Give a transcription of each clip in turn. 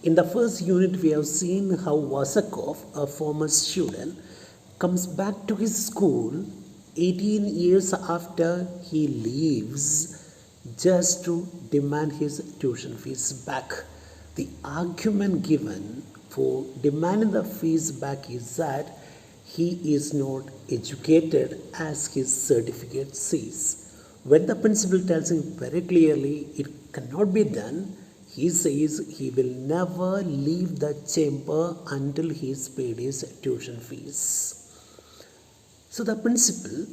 In the first unit, we have seen how Vasakov, a former student, comes back to his school 18 years after he leaves just to demand his tuition fees back. The argument given for demanding the fees back is that he is not educated as his certificate says. When the principal tells him very clearly it cannot be done, he says he will never leave the chamber until he has paid his tuition fees. So the principal,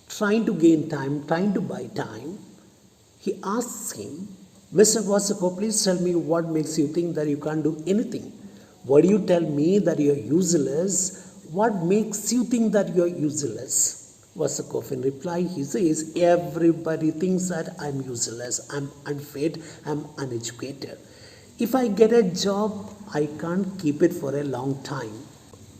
trying to gain time, trying to buy time, he asks him, Mr. Vasako, please tell me what makes you think that you can't do anything. Why do you tell me that you're useless? What makes you think that you're useless? Vasakov, in reply, he says, everybody thinks that I'm useless, I'm unfit, I'm uneducated. If I get a job, I can't keep it for a long time.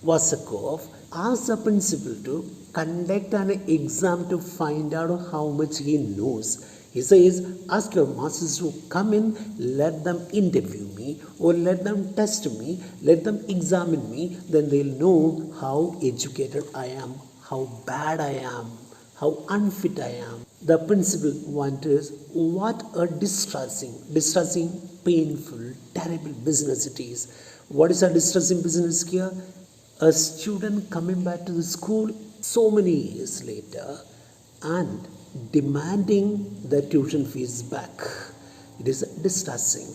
Vasakov asked the principal to conduct an exam to find out how much he knows. He says, ask your masters to come in, let them interview me or let them test me, let them examine me, then they'll know how educated I am, how bad I am, how unfit I am. The principal wonders what a distressing, painful, terrible business it is. What is a distressing business here? A student coming back to the school so many years later and demanding the tuition fees back. It is distressing.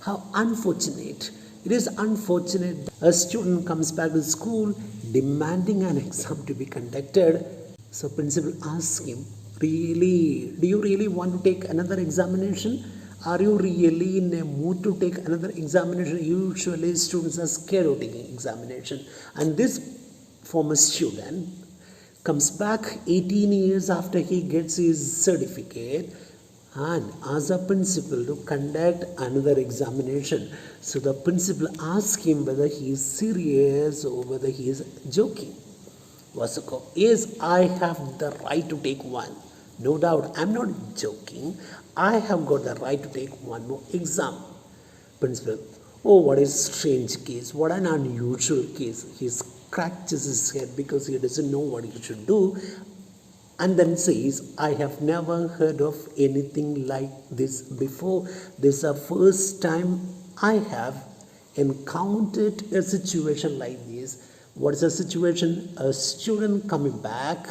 How unfortunate. It is unfortunate a student comes back to school demanding an exam to be conducted. So principal asks him, do you really want to take another examination? Are you really in a mood to take another examination? Usually students are scared of taking examination. And this former student comes back 18 years after he gets his certificate and asks the principal to conduct another examination. So the principal asks him whether he is serious or whether he is joking. Vasakov, yes, I have the right to take one. No doubt, I'm not joking. I have got the right to take one more exam. Principal, oh, what a strange case. What an unusual case. He scratches his head because he doesn't know what he should do and then says, I have never heard of anything like this before. This is the first time I have encountered a situation like this. What is the situation? A student coming back,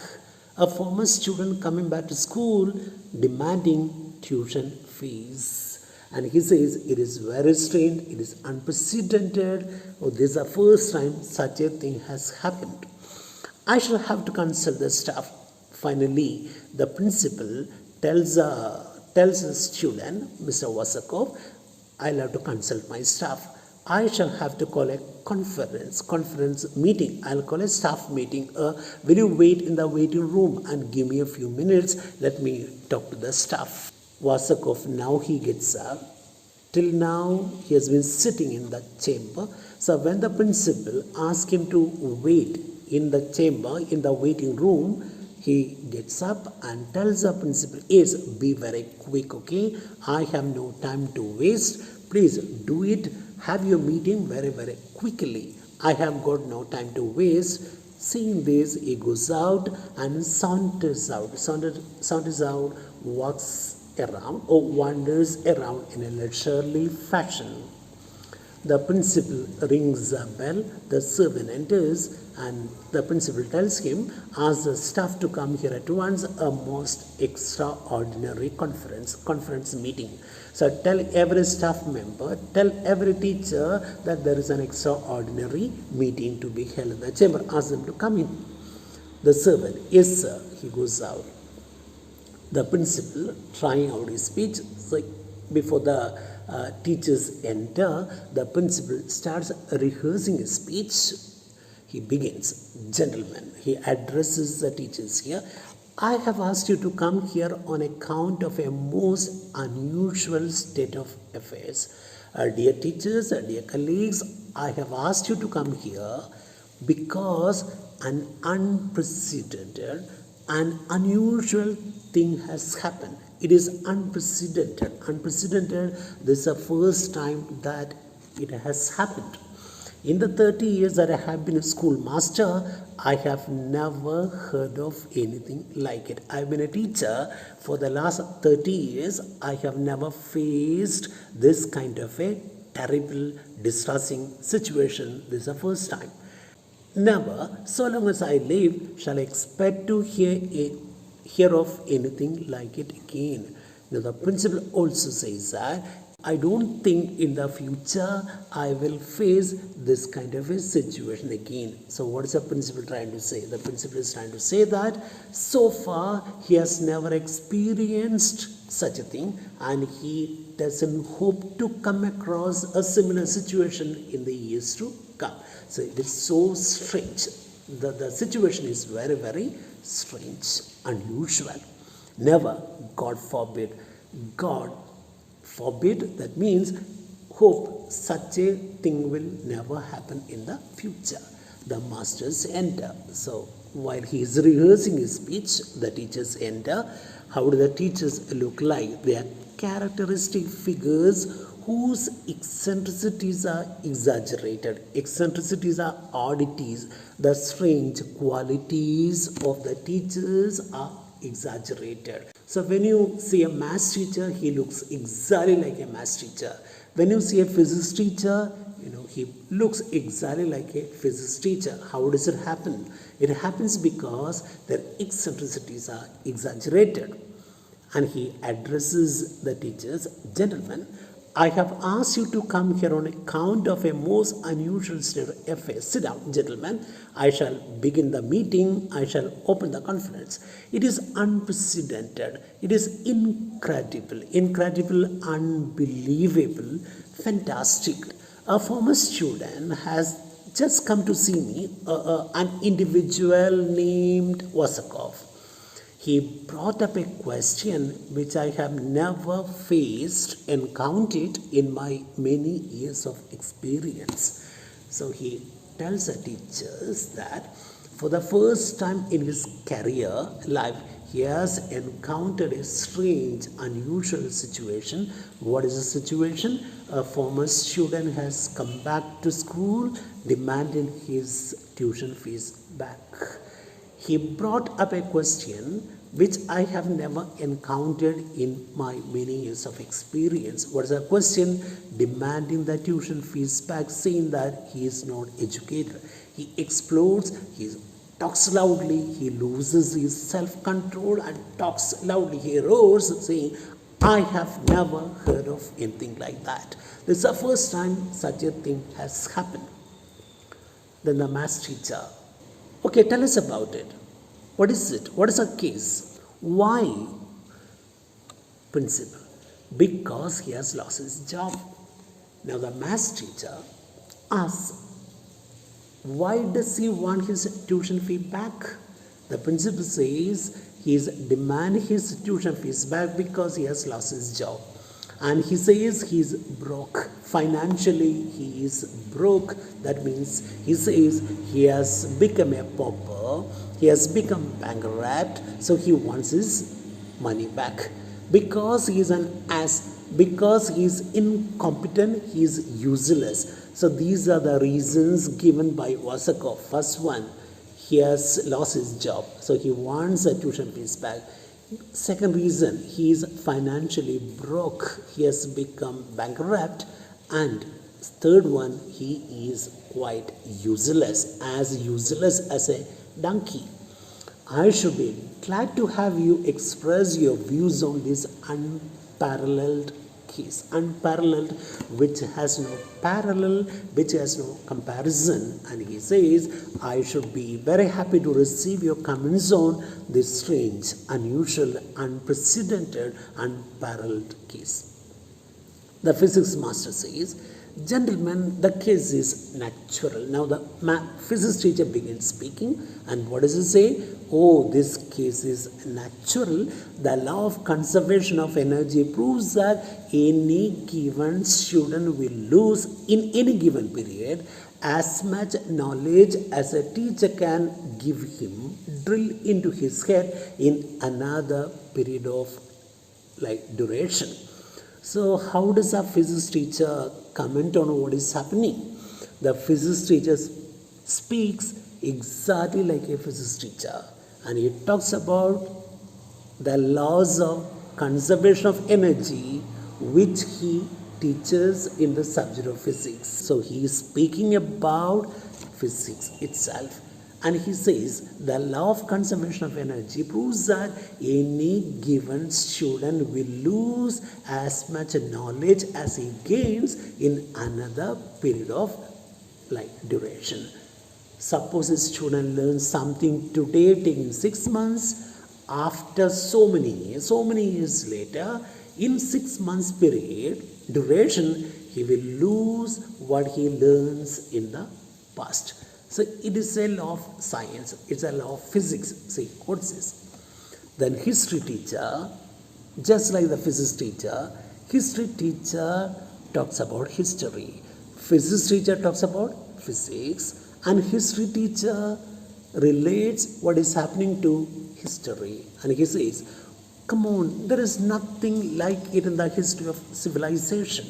a former student coming back to school demanding tuition fees. And he says it is very strange, it is unprecedented, or this is the first time such a thing has happened. I shall have to consult the staff. Finally, the principal tells the student, Mr. Vasakov, I'll have to consult my staff. I shall have to call a conference meeting. I'll call a staff meeting. Will you wait in the waiting room and give me a few minutes? Let me talk to the staff. Vasakov, now he gets up. Till now, he has been sitting in the chamber. So when the principal asks him to wait in the chamber, in the waiting room, he gets up and tells the principal, yes, be very quick, okay? I have no time to waste. Please do it. Have your meeting very, very quickly. I have got no time to waste. Seeing this, he goes out and saunters out, walks around or wanders around in a leisurely fashion. The principal rings a bell, the servant enters, and the principal tells him, ask the staff to come here at once, a most extraordinary conference meeting. So tell every staff member, tell every teacher that there is an extraordinary meeting to be held in the chamber. Ask them to come in. The servant, yes sir, he goes out. The principal, trying out his speech, so before the teachers enter, the principal starts rehearsing his speech. He begins, gentlemen, he addresses the teachers here. I have asked you to come here on account of a most unusual state of affairs. Dear teachers, dear colleagues, I have asked you to come here because an unprecedented and unusual thing has happened. It is unprecedented. This is the first time that it has happened. In the 30 years that I have been a schoolmaster, I have never heard of anything like it. I've been a teacher for the last 30 years. I have never faced this kind of a terrible, distressing situation. This is the first time. Never, so long as I live, shall I expect to hear of anything like it again. Now, the principle also says that I don't think in the future I will face this kind of a situation again. So, what is the principle trying to say? The principle is trying to say that so far he has never experienced such a thing, and he doesn't hope to come across a similar situation in the years to come. So, it is so strange. The situation is very, very strange, unusual. Never, God forbid, God forbid, that means hope such a thing will never happen in the future. The masters enter. So while he is rehearsing his speech, the teachers enter. How do the teachers look like? They are characteristic figures whose eccentricities are exaggerated. Eccentricities are oddities. The strange qualities of the teachers are exaggerated. So when you see a maths teacher, he looks exactly like a maths teacher. When you see a physics teacher, he looks exactly like a physics teacher. How does it happen? It happens because their eccentricities are exaggerated. And he addresses the teachers, gentlemen, I have asked you to come here on account of a most unusual state of affairs. Sit down, gentlemen. I shall begin the meeting. I shall open the conference. It is unprecedented. It is incredible, unbelievable, fantastic. A former student has just come to see me, an individual named Wasakov. He brought up a question which I have never encountered in my many years of experience. So he tells the teachers that for the first time in his career life, he has encountered a strange, unusual situation. What is the situation? A former student has come back to school demanding his tuition fees back. He brought up a question which I have never encountered in my many years of experience. What is the question? Demanding the tuition fees back, saying that he is not educated. He explodes, he talks loudly, he loses his self-control and talks loudly. He roars, saying, I have never heard of anything like that. This is the first time such a thing has happened. Then the maths teacher, okay, tell us about it. What is it? What is the case? Why? Principal. Because he has lost his job. Now the maths teacher asks, why does he want his tuition fee back? The principal says he is demanding his tuition fees back because he has lost his job. And he says he is broke. Financially, he is broke. That means he says he has become a pauper. He has become bankrupt. So he wants his money back. Because he is an ass. Because he is incompetent, he is useless. So these are the reasons given by Wasakov. First one, he has lost his job. So he wants a tuition fees back. Second reason, he is financially broke. He has become bankrupt. And third one, he is quite useless as a donkey. I should be glad to have you express your views on this unparalleled case. Unparalleled, which has no parallel, which has no comparison. And he says, I should be very happy to receive your comments on this strange, unusual, unprecedented, unparalleled case. The physics master says, gentlemen, the case is natural. Now the physics teacher begins speaking, and what does he say? Oh, this case is natural. The law of conservation of energy proves that any given student will lose in any given period as much knowledge as a teacher can give him, drill into his head in another period of duration. So how does a physics teacher comment on what is happening? The physics teacher speaks exactly like a physics teacher, and he talks about the laws of conservation of energy which he teaches in the subject of physics. So he is speaking about physics itself, and he says the law of conservation of energy proves that any given student will lose as much knowledge as he gains in another period of duration. Suppose a student learns something today, taking 6 months. After so many years later, in 6 months period duration, he will lose what he learns in the past. So it is a law of science, it's a law of physics. See what it says. Then history teacher, just like the physics teacher, history teacher talks about history, physics teacher talks about physics, and history teacher relates what is happening to history. And he says, come on, there is nothing like it in the history of civilization,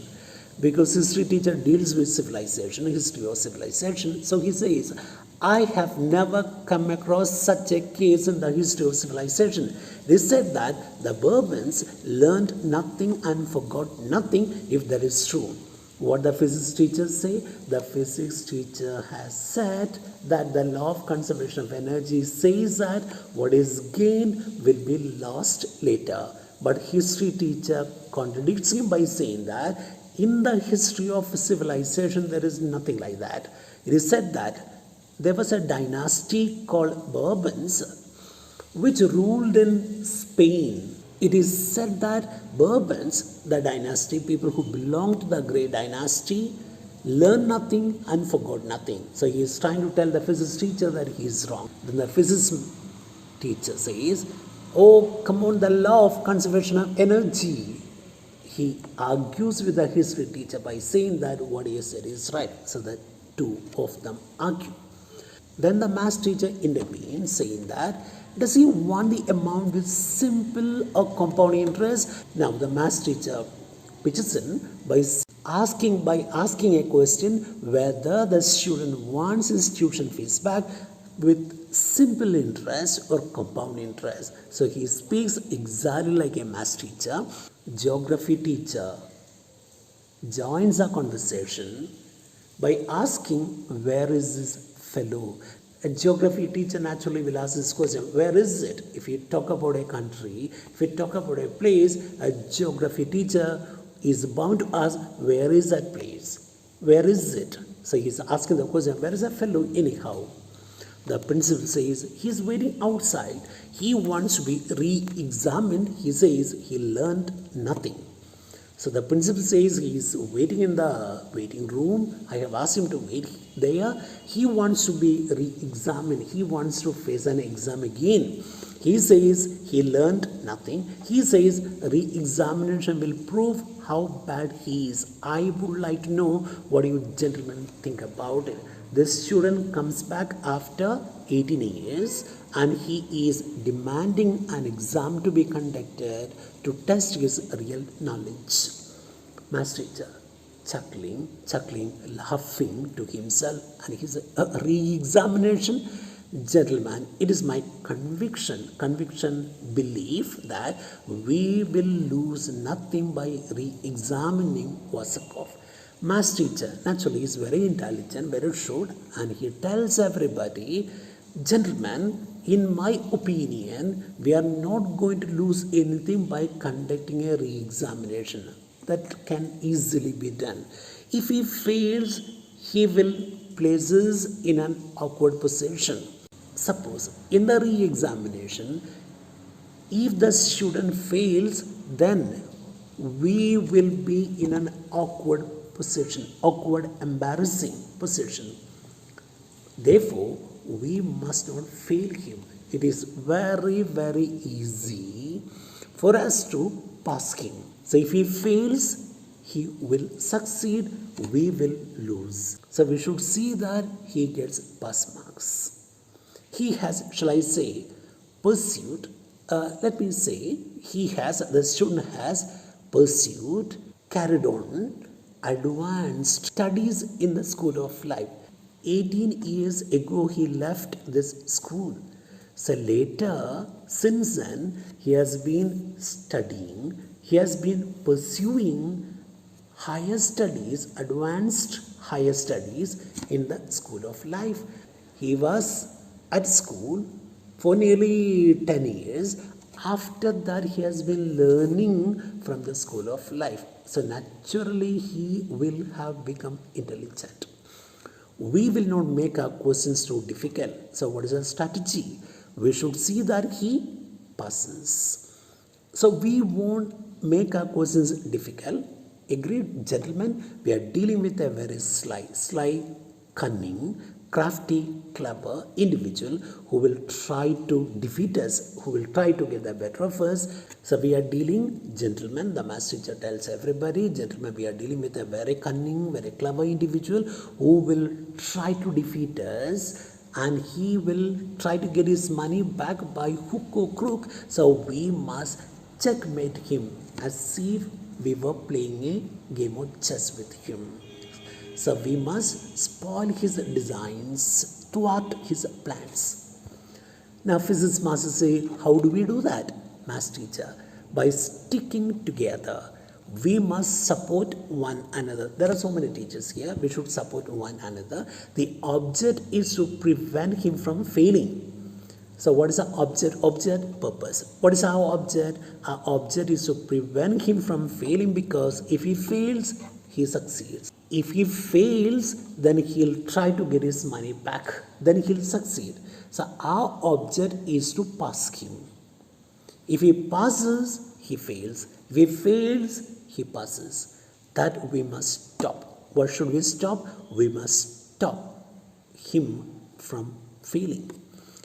because history teacher deals with civilization, history of civilization. So he says, I have never come across such a case in the history of civilization. They said that the Bourbons learned nothing and forgot nothing, if that is true. What the physics teachers say? The physics teacher has said that the law of conservation of energy says that what is gained will be lost later. But history teacher contradicts him by saying that in the history of civilization there is nothing like that. It is said that there was a dynasty called Bourbons which ruled in Spain. It is said that Bourbons, the dynasty, people who belonged to the great dynasty, learned nothing and forgot nothing. So he is trying to tell the physics teacher that he is wrong. Then the physics teacher says, oh, come on, the law of conservation of energy. He argues with the history teacher by saying that what he said is right. So the two of them argue. Then the math teacher intervenes, saying that does he want the amount with simple or compound interest? Now the math teacher pitches in by asking a question whether the student wants his tuition fees back with simple interest or compound interest. So he speaks exactly like a math teacher. Geography teacher joins the conversation by asking, where is this fellow? A geography teacher naturally will ask this question, where is it? If you talk about a country, if you talk about a place, a geography teacher is bound to ask, where is that place? Where is it? So he's asking the question, where is that fellow anyhow? The principal says, he's waiting outside. He wants to be re-examined. He says he learned nothing. So the principal says he is waiting in the waiting room. I have asked him to wait there. He wants to be re-examined. He wants to face an exam again. He says he learned nothing. He says re-examination will prove how bad he is. I would like to know what you gentlemen think about it. This student comes back after 18 years and he is demanding an exam to be conducted to test his real knowledge. Math teacher chuckling, laughing to himself, and he said, a re-examination? Gentlemen, it is my conviction, belief that we will lose nothing by re-examining Wasakov. Math teacher naturally is very intelligent, very shrewd, and he tells everybody, gentlemen, in my opinion, we are not going to lose anything by conducting a re-examination. That can easily be done. If he fails, he will place us in an awkward position. Suppose in the re-examination, if the student fails, then we will be in an awkward position, embarrassing position. Therefore, we must not fail him. It is very, very easy for us to pass him. So if he fails, he will succeed, we will lose. So we should see that he gets pass marks. He has, shall I say, pursued, the student has pursued, carried on advanced studies in the school of life. 18 years ago, he left this school. So later, since then, he has been studying, he has been pursuing higher studies, advanced higher studies in the school of life. He was at school for nearly 10 years. After that, he has been learning from the school of life. So naturally, he will have become intelligent. We will not make our questions too difficult. So what is our strategy? We should see that he passes. So we won't make our questions difficult. Agreed, gentlemen, we are dealing with a very sly, cunning, crafty, clever individual who will try to defeat us, who will try to get the better of us. So we are dealing, gentlemen, the master teacher tells everybody, gentlemen, we are dealing with a very cunning, very clever individual who will try to defeat us, and he will try to get his money back by hook or crook. So we must checkmate him as if we were playing a game of chess with him. So we must spoil his designs, thwart his plans. Now physics master say, how do we do that? Master teacher, by sticking together. We must support one another. There are so many teachers here. We should support one another. The object is to prevent him from failing. So what is the object? Object, purpose. What is our object? Our object is to prevent him from failing, because if he fails, he succeeds. If he fails, then he'll try to get his money back. Then he'll succeed. So our object is to pass him. If he passes, he fails. If he fails, he passes. That we must stop. What should we stop? We must stop him from failing.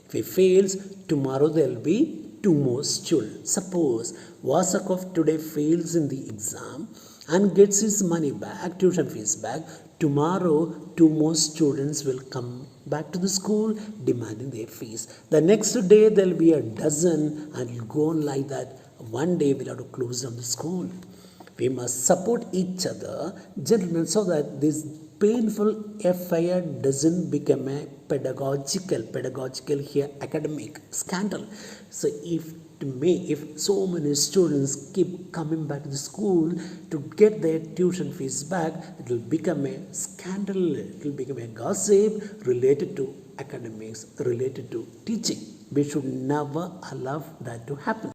If he fails, tomorrow there will be 2 more students. Suppose Vasakov today fails in the exam and gets his money back, tuition fees back. Tomorrow 2 more students will come back to the school demanding their fees. The next day there will be a dozen, and it will go on like that. One day we'll have to close down the school. We must support each other, gentlemen, so that this painful affair doesn't become a pedagogical here, academic scandal. So if so many students keep coming back to the school to get their tuition fees back, it will become a scandal, it will become a gossip related to academics, related to teaching. We should never allow that to happen.